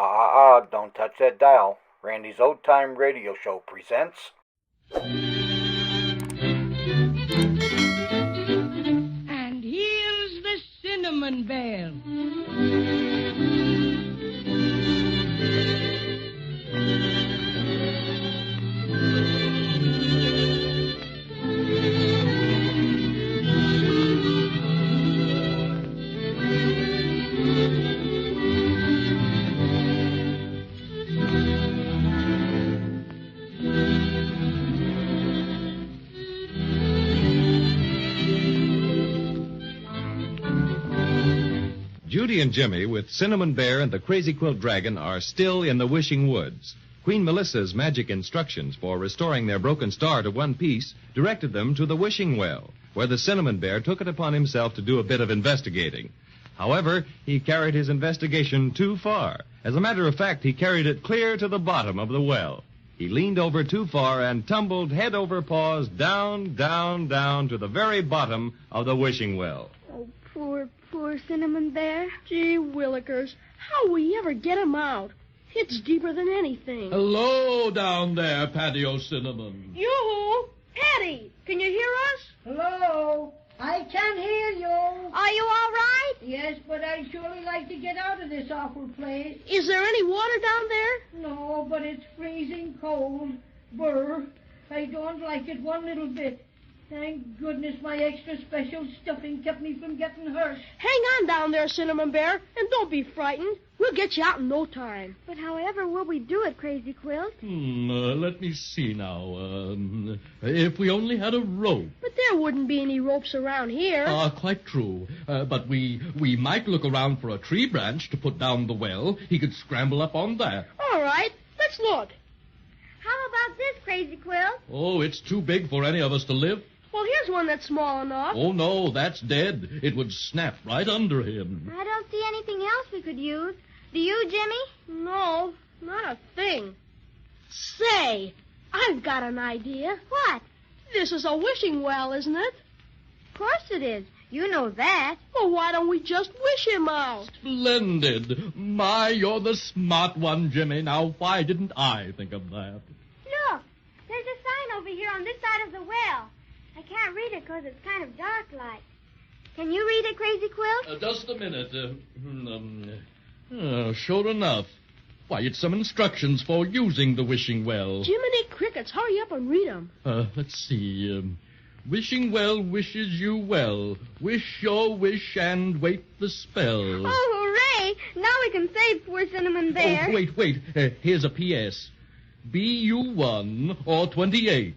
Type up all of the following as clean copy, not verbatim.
Don't touch that dial. Randy's Old Time Radio Show presents... And here's the Cinnamon Bear. Judy and Jimmy, with Cinnamon Bear and the Crazy Quilt Dragon, are still in the Wishing Woods. Queen Melissa's magic instructions for restoring their broken star to one piece directed them to the Wishing Well, where the Cinnamon Bear took it upon himself to do a bit of investigating. However, he carried his investigation too far. As a matter of fact, he carried it clear to the bottom of the well. He leaned over too far and tumbled head over paws down, down, down to the very bottom of the Wishing Well. Oh, poor Cinnamon Bear. Gee willikers, how'll we ever get him out? It's deeper than anything. Hello down there, Patio Cinnamon. Yoo-hoo! Patty, can you hear us? Hello. I can hear you. Are you all right? Yes, but I'd surely like to get out of this awful place. Is there any water down there? No, but it's freezing cold. Brr. I don't like it one little bit. Thank goodness my extra special stuffing kept me from getting hurt. Hang on down there, Cinnamon Bear, and don't be frightened. We'll get you out in no time. But however will we do it, Crazy Quilt? Let me see now. If we only had a rope. But there wouldn't be any ropes around here. Quite true. But we might look around for a tree branch to put down the well. He could scramble up on that. All right, let's look. How about this, Crazy Quilt? Oh, it's too big for any of us to lift. Well, here's one that's small enough. Oh, no, that's dead. It would snap right under him. I don't see anything else we could use. Do you, Jimmy? No, not a thing. Say, I've got an idea. What? This is a wishing well, isn't it? Of course it is. You know that. Well, why don't we just wish him out? Splendid. My, you're the smart one, Jimmy. Now, why didn't I think of that? Look, there's a sign over here on this side of the well. I can't read it because it's kind of dark like. Can you read it, Crazy Quilt? Just a minute. Sure enough. Why, it's some instructions for using the wishing well. Jiminy Crickets, hurry up and read them. Let's see. Wishing well wishes you well. Wish your wish and wait the spell. Oh, hooray! Now we can save poor Cinnamon Bear. Oh, wait. Here's a P.S. Be you 1 or 28.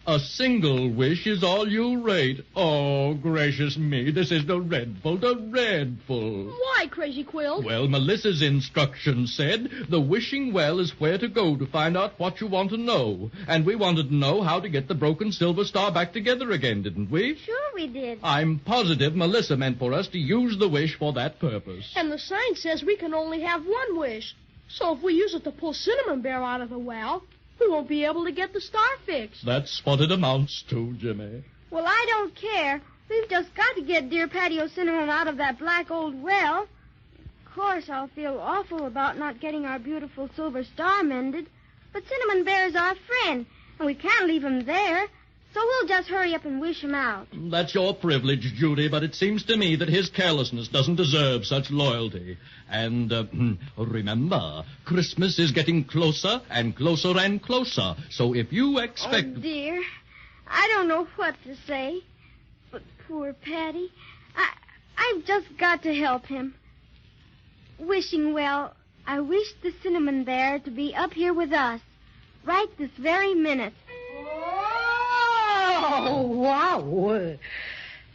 A single wish is all you rate. Oh, gracious me, this is dreadful. Why, Crazy Quilt? Well, Melissa's instructions said the wishing well is where to go to find out what you want to know. And we wanted to know how to get the broken silver star back together again, didn't we? Sure we did. I'm positive Melissa meant for us to use the wish for that purpose. And the sign says we can only have one wish. So if we use it to pull Cinnamon Bear out of the well, we won't be able to get the star fixed. That's what it amounts to, Jimmy. Well, I don't care. We've just got to get dear Patio Cinnamon out of that black old well. Of course, I'll feel awful about not getting our beautiful silver star mended. But Cinnamon Bear's our friend, and we can't leave him there. So we'll just hurry up and wish him out. That's your privilege, Judy, but it seems to me that his carelessness doesn't deserve such loyalty. And remember, Christmas is getting closer and closer and closer. So if you expect... Oh, dear. I don't know what to say. But poor Patty, I've just got to help him. Wishing well, I wish the Cinnamon Bear to be up here with us, right this very minute. Oh, wow.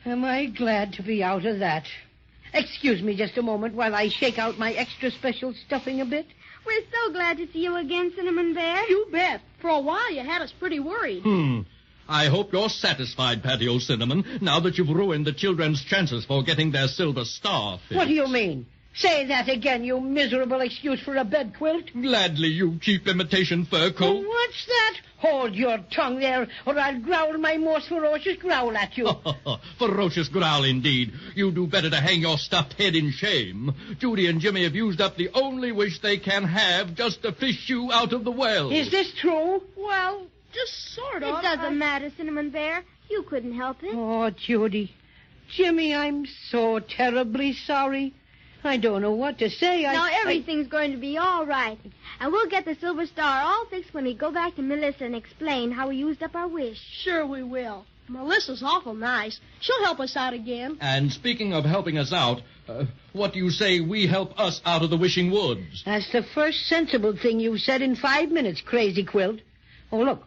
Am I glad to be out of that. Excuse me just a moment while I shake out my extra special stuffing a bit. We're so glad to see you again, Cinnamon Bear. You bet. For a while, you had us pretty worried. I hope you're satisfied, Patio Cinnamon, now that you've ruined the children's chances for getting their silver star fixed. What do you mean? Say that again, you miserable excuse for a bed quilt. Gladly, you cheap imitation fur coat. What's that? Hold your tongue there, or I'll growl my most ferocious growl at you. Ferocious growl, indeed. You do better to hang your stuffed head in shame. Judy and Jimmy have used up the only wish they can have just to fish you out of the well. Is this true? Well, just sort of. It doesn't matter, Cinnamon Bear. You couldn't help it. Oh, Judy. Jimmy, I'm so terribly sorry. I don't know what to say. Now everything's going to be all right. And we'll get the Silver Star all fixed when we go back to Melissa and explain how we used up our wish. Sure we will. Melissa's awful nice. She'll help us out again. And speaking of helping us out, what do you say we help us out of the Wishing Woods? That's the first sensible thing you've said in 5 minutes, Crazy Quilt. Oh, look.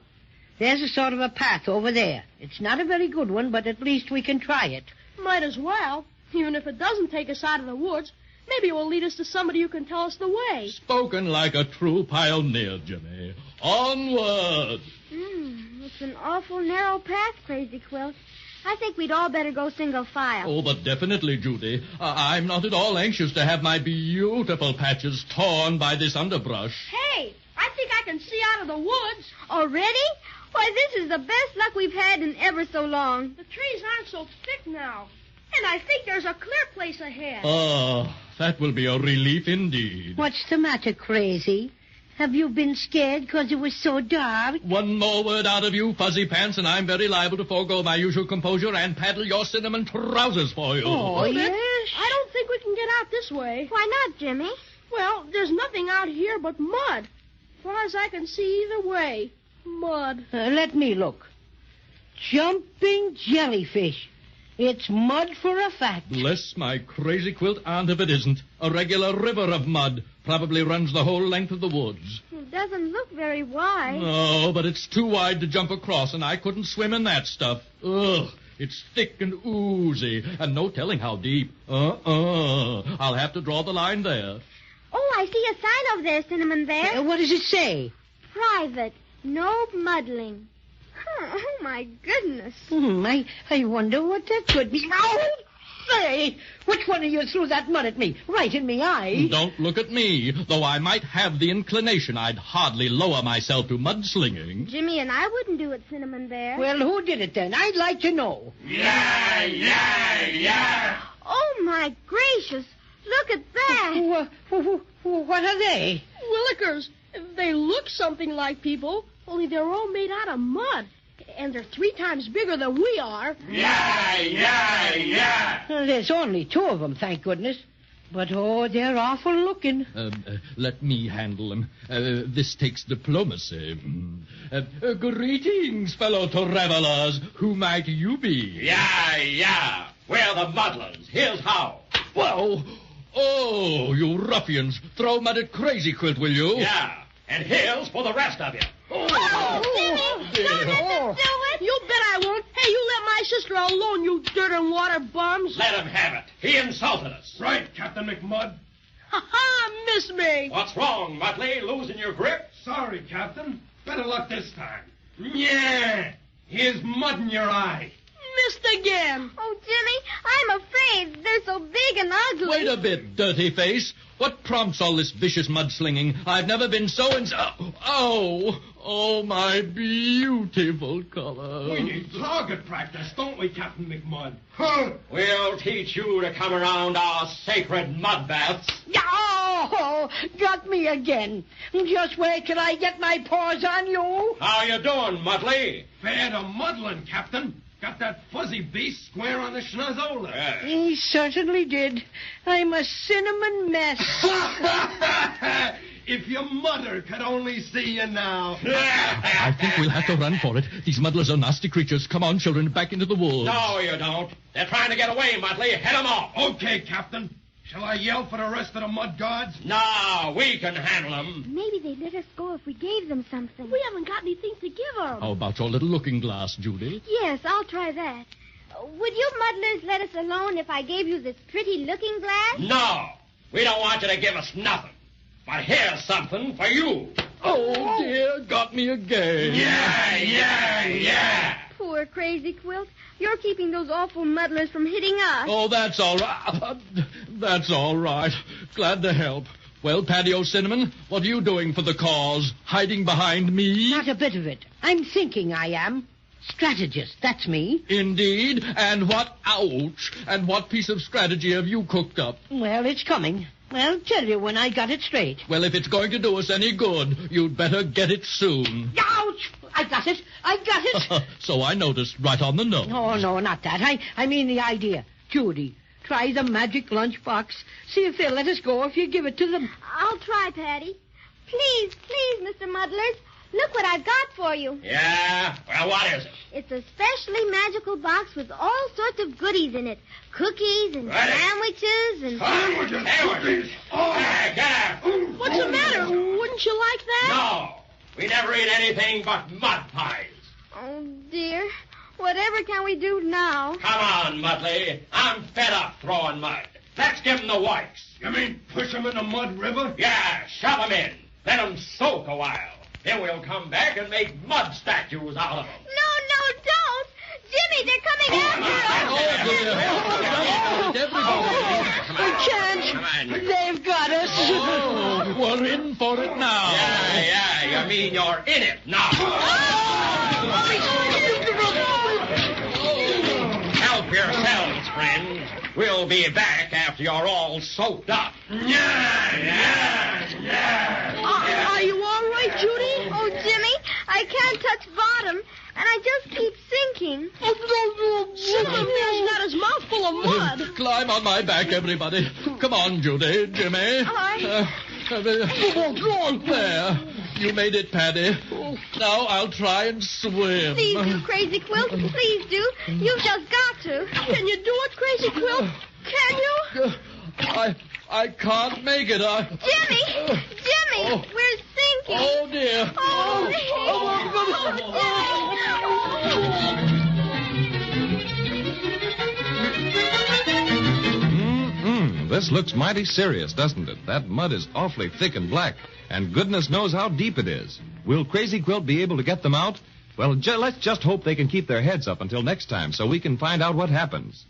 There's a sort of a path over there. It's not a very good one, but at least we can try it. Might as well. Even if it doesn't take us out of the woods, maybe it will lead us to somebody who can tell us the way. Spoken like a true pioneer, Jimmy. Onward! It's an awful narrow path, Crazy Quilt. I think we'd all better go single file. Oh, but definitely, Judy. I'm not at all anxious to have my beautiful patches torn by this underbrush. Hey, I think I can see out of the woods. Already? Why, this is the best luck we've had in ever so long. The trees aren't so thick now. And I think there's a clear place ahead. Oh, that will be a relief indeed. What's the matter, Crazy? Have you been scared because it was so dark? One more word out of you, Fuzzy Pants, and I'm very liable to forego my usual composure and paddle your cinnamon trousers for you. Oh, yes? I don't think we can get out this way. Why not, Jimmy? Well, there's nothing out here but mud. As far as I can see either way. Mud. Let me look. Jumping jellyfish. It's mud for a fact. Bless my crazy quilt aunt if it isn't. A regular river of mud. Probably runs the whole length of the woods. It doesn't look very wide. No, but it's too wide to jump across, and I couldn't swim in that stuff. Ugh. It's thick and oozy, and no telling how deep. I'll have to draw the line there. Oh, I see a sign over there, Cinnamon Bear. What does it say? Private. No muddling. Oh, my goodness. I wonder what that could be. Oh, say, which one of you threw that mud at me? Right in me eye. Don't look at me. Though I might have the inclination, I'd hardly lower myself to mudslinging. Jimmy and I wouldn't do it, Cinnamon Bear. Well, who did it then? I'd like to know. Yeah. Oh, my gracious. Look at that. What are they? Willikers. They look something like people, only they're all made out of mud. And they're 3 times bigger than we are. Yeah. Well, there's only 2 of them, thank goodness. But, they're awful looking. Let me handle them. This takes diplomacy. Greetings, fellow travelers. Who might you be? Yeah. We're the Muddlers. Here's how. Whoa! Oh, you ruffians. Throw mud at Crazy Quilt, will you? Yeah. And here's for the rest of you. Oh, Jimmy, don't let them do it. You bet I won't. Hey, you let my sister alone, you dirt and water bums. Let him have it. He insulted us. Right, Captain McMud. Ha-ha, miss me. What's wrong, Mudley? Losing your grip? Sorry, Captain. Better luck this time. Yeah. Here's mud in your eye. Missed again. Oh, Jimmy, I'm afraid. They're so big and ugly. Wait a bit, dirty face. What prompts all this vicious mudslinging? I've never been so Oh, my beautiful color. We need target practice, don't we, Captain McMud? We'll teach you to come around our sacred mud baths. Oh, got me again. Just wait till I get my paws on you. How you doing, Mudley? Fair to muddling, Captain. Got that fuzzy beast square on the schnozola. He certainly did. I'm a cinnamon mess. If your mother could only see you now. I think we'll have to run for it. These muddlers are nasty creatures. Come on, children, back into the woods. No, you don't. They're trying to get away, Mudley. Head them off. Okay, Captain. Shall I yell for the rest of the mud guards? No, we can handle them. Maybe they'd let us go if we gave them something. We haven't got anything to give them. How about your little looking glass, Judy? Yes, I'll try that. Would you muddlers let us alone if I gave you this pretty looking glass? No, we don't want you to give us nothing. But here's something for you. Oh, dear, got me again. Yeah. Poor Crazy Quilt. You're keeping those awful muddlers from hitting us. Oh, that's all right. That's all right. Glad to help. Well, Patio Cinnamon, what are you doing for the cause? Hiding behind me? Not a bit of it. I'm thinking I am. Strategist, that's me. Indeed. And what piece of strategy have you cooked up? Well, it's coming. I'll tell you when I got it straight. Well, if it's going to do us any good, you'd better get it soon. Ouch! I got it. So I noticed right on the nose. Oh, no, not that. I mean the idea. Judy, try the magic lunchbox. See if they'll let us go if you give it to them. I'll try, Patty. Please, Mr. Muddlers. Look what I've got for you. Yeah? Well, what is it? It's a specially magical box with all sorts of goodies in it. Cookies and sandwiches and... Sandwiches? Oh, get out. What's the matter? Wouldn't you like that? No. We never eat anything but mud pies. Oh, dear. Whatever can we do now? Come on, Mudley. I'm fed up throwing mud. Let's give 'em the wipes. You mean push him in the mud river? Yeah, shove 'em in. Let 'em soak a while. Then we'll come back and make mud statues out of 'em. No, don't. Jimmy, they're coming after us. We can't. They've got us. Oh, we're in for it now. Yeah, you mean you're in it now. Help yourselves, friends. We'll be back after you're all soaked up. Yeah. Are you all right, Judy? Oh, Jimmy, I can't touch bottom, and I just keep sinking. Cinnamon Bear's got his mouth full of mud. Climb on my back, everybody. Come on, Judy, Jimmy. All right. There. You made it, Paddy. Now I'll try and swim. Please do, Crazy Quilt. Please do. You've just got to. Can you do it, Crazy Quilt? Can you? I can't make it. Jimmy, we're sinking. Oh, dear. This looks mighty serious, doesn't it? That mud is awfully thick and black, and goodness knows how deep it is. Will Crazy Quilt be able to get them out? Well, let's just hope they can keep their heads up until next time so we can find out what happens.